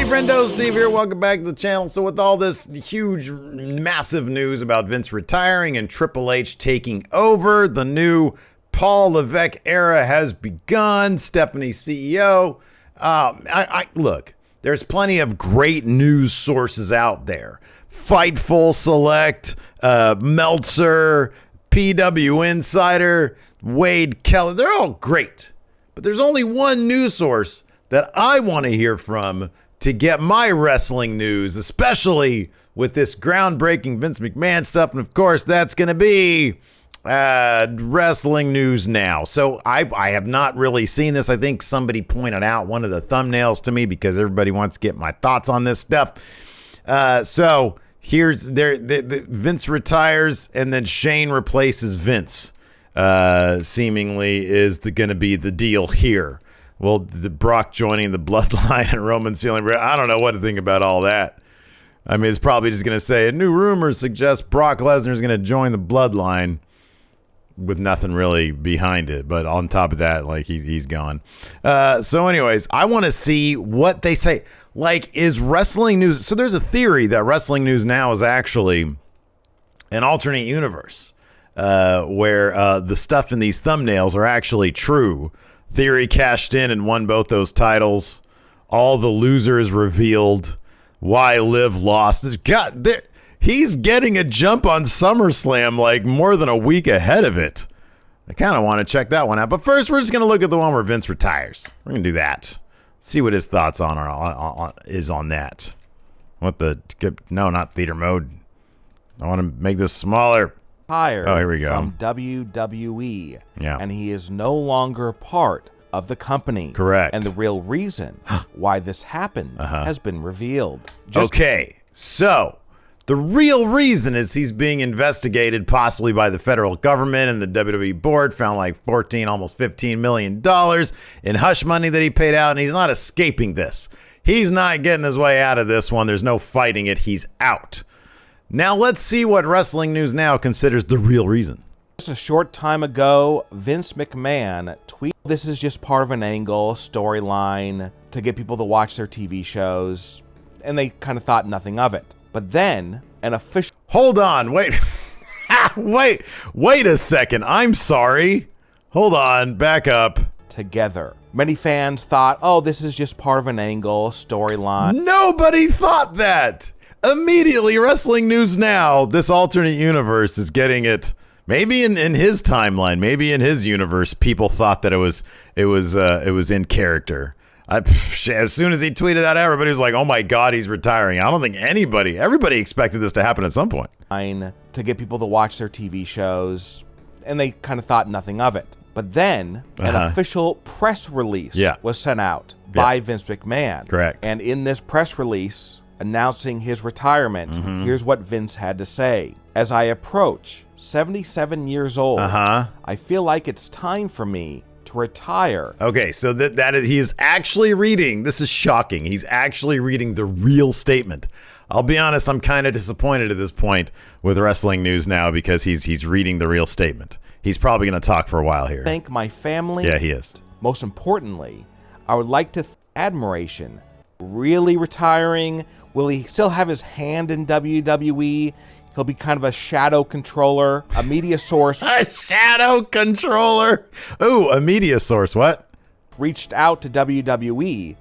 friendo, Steve here. Welcome back to the channel. So with all this huge, massive news about Vince retiring and Triple H taking over, the new Paul Levesque era has begun. Stephanie's CEO. Look, there's plenty of great news sources out there. Fightful Select, Meltzer, PW Insider, Wade Keller. They're all great. But there's only one news source that I want to hear from to get my wrestling news, especially with this groundbreaking Vince McMahon stuff. And of course, that's going to be Wrestling News Now. So I have not really seen this. I think somebody pointed out one of the thumbnails to me because everybody wants to get my thoughts on this stuff. So here's Vince retires and then Shane replaces Vince. Seemingly is going to be the deal here. Well, Brock joining the Bloodline and Roman sealing. I don't know what to think about all that. I mean, it's probably just going to say a new rumor suggests Brock Lesnar is going to join the Bloodline with nothing really behind it. But on top of that, like he's gone. So anyways, I want to see what they say. Like, is Wrestling News? So there's a theory that Wrestling News Now is actually an alternate universe where the stuff in these thumbnails are actually true. Theory cashed in and won both those titles. All the losers revealed. Why Liv lost. God, he's getting a jump on SummerSlam like more than a week ahead of it. I kind of want to check that one out. But first, we're just going to look at the one where Vince retires. We're going to do that. See what his thoughts is on that. No, not theater mode. I want to make this smaller. Hired here we go. From WWE. Yeah. And he is no longer part of the company. Correct. And the real reason why this happened has been revealed. Okay, so the real reason is he's being investigated possibly by the federal government, and the WWE board found like almost $15 million in hush money that he paid out, and he's not escaping this. He's not getting his way out of this one. There's no fighting it. He's out. Now let's see what Wrestling News Now considers the real reason. Just a short time ago, Vince McMahon tweeted, "This is just part of an angle, storyline, to get people to watch their TV shows," and they kind of thought nothing of it. But then, an official... Hold on, wait. wait a second. I'm sorry. Hold on, back up. Together. Many fans thought, oh, this is just part of an angle, storyline. Nobody thought that. Immediately, Wrestling News Now, this alternate universe is getting it. Maybe in his timeline, maybe in his universe, people thought that it was in character. As soon as he tweeted that, everybody was like, "Oh my God, he's retiring." I don't think everybody expected this to happen at some point. To get people to watch their TV shows, and they kind of thought nothing of it. But then an official press release was sent out by Vince McMahon. Correct. And in this press release announcing his retirement, here's what Vince had to say. "As I approach 77 years old, I feel like it's time for me to retire." Okay, so that is, he is actually reading. This is shocking. He's actually reading the real statement. I'll be honest, I'm kind of disappointed at this point with Wrestling News Now because he's reading the real statement. He's probably going to talk for a while here. Thank my family. Yeah, he is. Most importantly, I would like to admiration. Really retiring? Will he still have his hand in WWE? He'll be kind of a shadow controller, a media source. A shadow controller. Ooh, a media source. What? Reached out to WWE,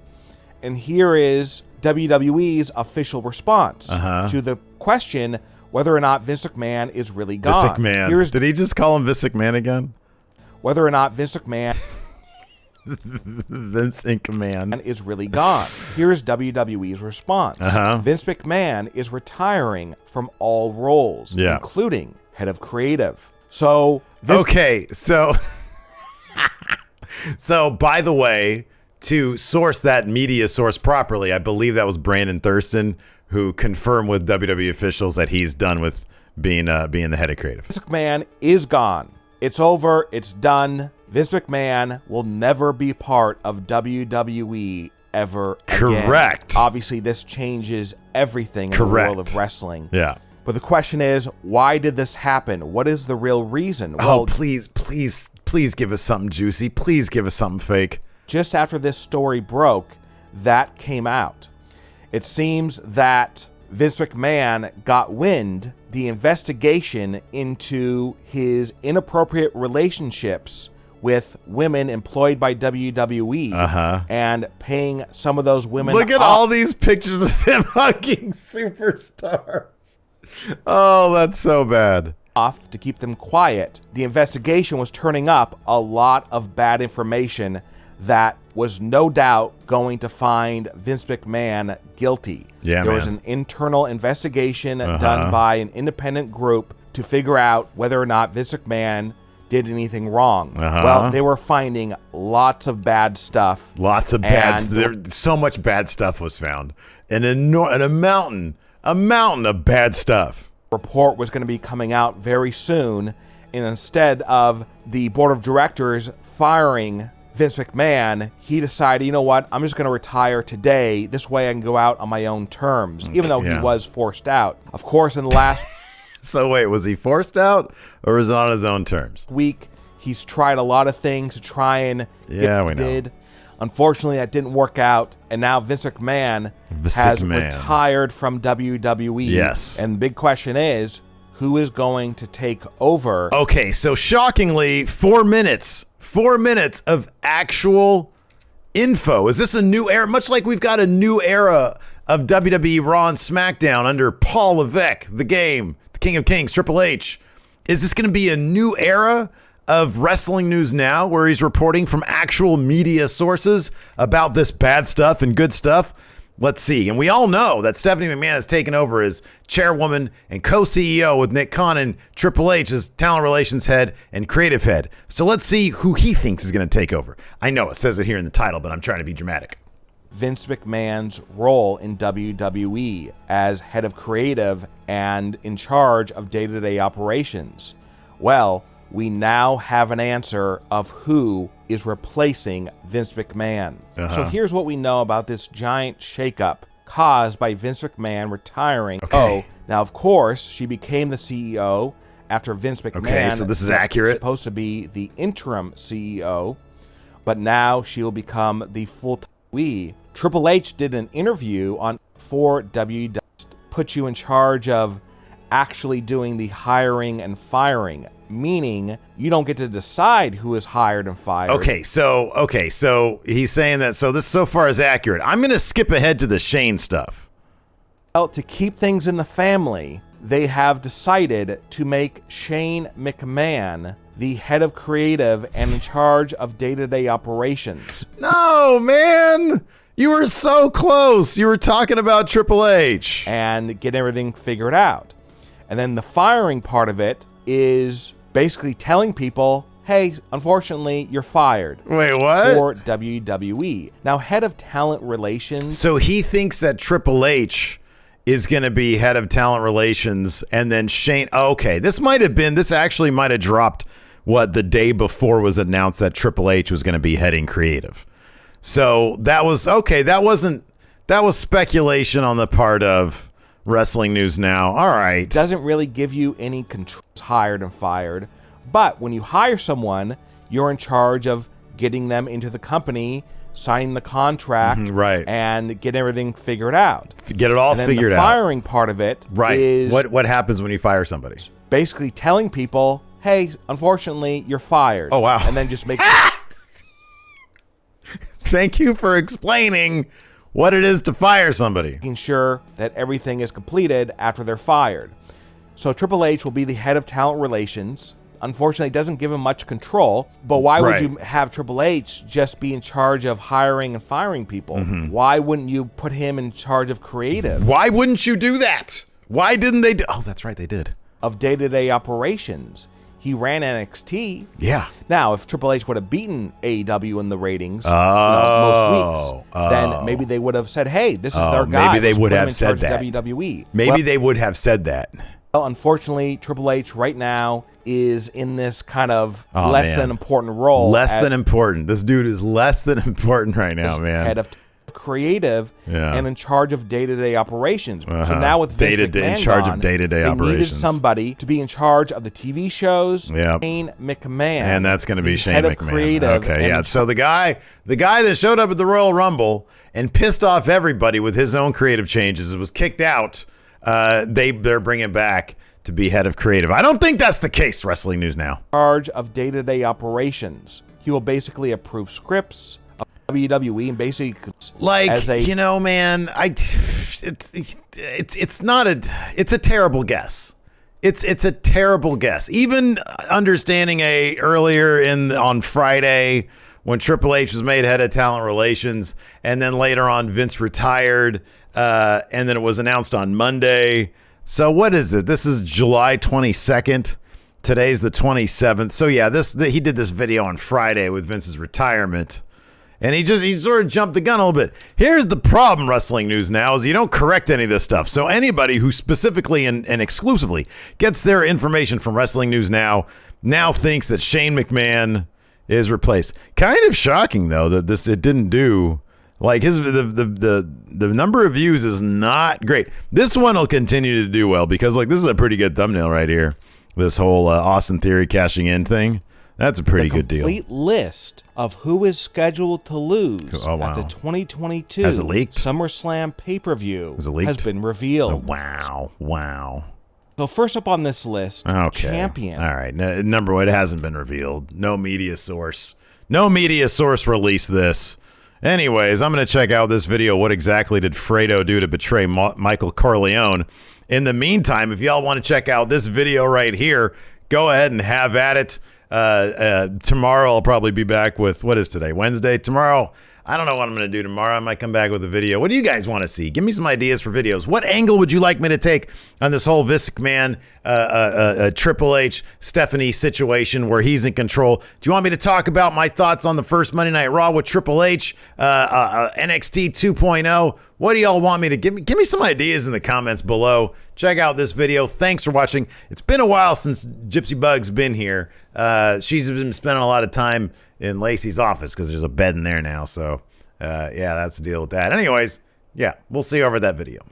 and here is WWE's official response to the question whether or not Vince McMahon is really gone. Vince McMahon. Did he just call him Vince McMahon again? Whether or not Vince McMahon Vince McMahon is really gone. Here is WWE's response. Vince McMahon is retiring from all roles, including head of creative. So so by the way, to source that media source properly, I believe that was Brandon Thurston who confirmed with WWE officials that he's done with being the head of creative. Vince McMahon is gone. It's over. It's done. Vince McMahon will never be part of WWE ever again. Correct. Obviously, this changes everything in the world of wrestling. Yeah. But the question is, why did this happen? What is the real reason? Well, please give us something juicy. Please give us something fake. Just after this story broke, that came out. It seems that Vince McMahon got wind the investigation into his inappropriate relationships with women employed by WWE and paying some of those women Look at all these pictures of him hugging superstars. Oh, that's so bad. Off to keep them quiet. The investigation was turning up a lot of bad information that was no doubt going to find Vince McMahon guilty. Yeah, there was an internal investigation done by an independent group to figure out whether or not Vince McMahon did anything wrong. Well, they were finding lots of bad stuff. Lots of bad stuff. So much bad stuff was found. And a mountain of bad stuff. Report was going to be coming out very soon, and instead of the board of directors firing Vince McMahon, he decided, you know what, I'm just going to retire today. This way I can go out on my own terms, even though he was forced out. Of course, in the last So wait, was he forced out or was it on his own terms? week, he's tried a lot of things to try and get we know. bid. Unfortunately, that didn't work out, and now Vince McMahon has retired from WWE. Yes. And the big question is, who is going to take over? Okay, so shockingly, 4 minutes of actual info. Is this a new era? Much like we've got a new era of WWE Raw and SmackDown under Paul Levesque, the Game, the King of Kings, Triple H. Is this going to be a new era of wrestling news now where he's reporting from actual media sources about this bad stuff and good stuff? Let's see. And we all know that Stephanie McMahon has taken over as chairwoman and co-CEO with Nick Khan and Triple H as talent relations head and creative head. So let's see who he thinks is going to take over. I know it says it here in the title, but I'm trying to be dramatic. Vince McMahon's role in WWE as head of creative and in charge of day-to-day operations. Well, we now have an answer of who is replacing Vince McMahon. So here's what we know about this giant shakeup caused by Vince McMahon retiring. Okay. Now, of course, she became the CEO after Vince McMahon. Okay, so this is accurate. Supposed to be the interim CEO, but now she'll become the full-time WWE. Triple H did an interview on for WWE, put you in charge of actually doing the hiring and firing, meaning you don't get to decide who is hired and fired. Okay, so he's saying that. So this so far is accurate. I'm going to skip ahead to the Shane stuff. Well, to keep things in the family, they have decided to make Shane McMahon the head of creative and in charge of day-to-day operations. No, man. You were so close. You were talking about Triple H. And get everything figured out. And then the firing part of it is basically telling people, hey, unfortunately, you're fired. Wait, what? For WWE. Now, head of talent relations. So he thinks that Triple H is going to be head of talent relations, and then Shane. Okay, this actually might have dropped the day before was announced that Triple H was going to be heading creative. So that was okay. That was speculation on the part of Wrestling News Now. All right. Doesn't really give you any controls, hired and fired. But when you hire someone, you're in charge of getting them into the company, signing the contract, right, and getting everything figured out. Get it all figured out. The firing part of it is what happens when you fire somebody? Basically telling people, hey, unfortunately, you're fired. Oh, wow. And then just make Thank you for explaining what it is to fire somebody. Making sure that everything is completed after they're fired. So Triple H will be the head of talent relations. Unfortunately, it doesn't give him much control, but why would you have Triple H just be in charge of hiring and firing people? Why wouldn't you put him in charge of creative? Why wouldn't you do that? Why didn't they do? Oh, that's right, they did. Of day-to-day operations. He ran NXT. Yeah. Now, if Triple H would have beaten AEW in the ratings most weeks, then maybe they would have said, hey, this is our guy. Maybe they would have said that. WWE. Maybe they would have said that. Well, unfortunately, Triple H right now is in this kind of less than important role. Less than important. This dude is less than important right now, man. Head of creative Yeah. and in charge of day-to-day operations. So now with Vince McMahon in charge gone, of day-to-day they needed operations. somebody to be in charge of the TV shows. Yep. Shane McMahon, And that's going to be the Shane head of McMahon. creative Okay, and yeah. in So the guy that showed up at the Royal Rumble and pissed off everybody with his own creative changes was kicked out. They're bringing back to be head of creative. I don't think that's the case. Wrestling News Now. charge of day-to-day operations. He will basically approve scripts of WWE and basically Like, as a you know, man, it's not a, it's a terrible guess. It's a terrible guess. Even understanding earlier on Friday when Triple H was made head of talent relations, and then later on Vince retired, and then it was announced on Monday. So what is it? This is July 22nd. Today's the 27th. So yeah, he did this video on Friday with Vince's retirement. And he sort of jumped the gun a little bit. Here's the problem, Wrestling News Now, is you don't correct any of this stuff. So anybody who specifically and exclusively gets their information from Wrestling News Now thinks that Shane McMahon is replaced. Kind of shocking, though, that it didn't do. Like the number of views is not great. This one will continue to do well because this is a pretty good thumbnail right here. This whole Austin Theory cashing in thing. That's a pretty good deal. Complete list of who is scheduled to lose at the 2022 Has it leaked? SummerSlam pay-per-view Was it leaked? has been revealed. Wow. So first up on this list, Okay. champion. All right. Number one, it hasn't been revealed. No media source released this. Anyways, I'm going to check out this video. What exactly did Fredo do to betray Michael Corleone? In the meantime, if y'all want to check out this video right here, go ahead and have at it. Tomorrow I'll probably be back with, what is today? Wednesday? Tomorrow, I don't know what I'm going to do tomorrow. I might come back with a video. What do you guys want to see? Give me some ideas for videos. What angle would you like me to take on this whole Vince McMahon, Triple H, Stephanie situation where he's in control? Do you want me to talk about my thoughts on the first Monday Night Raw with Triple H, NXT 2.0? What do y'all want me to give me some ideas in the comments below. Check out this video. Thanks for watching. It's been a while since Gypsy Bug's been here. She's been spending a lot of time in Lacey's office because there's a bed in there now. So, yeah, that's the deal with that. Anyways, yeah, we'll see you over that video.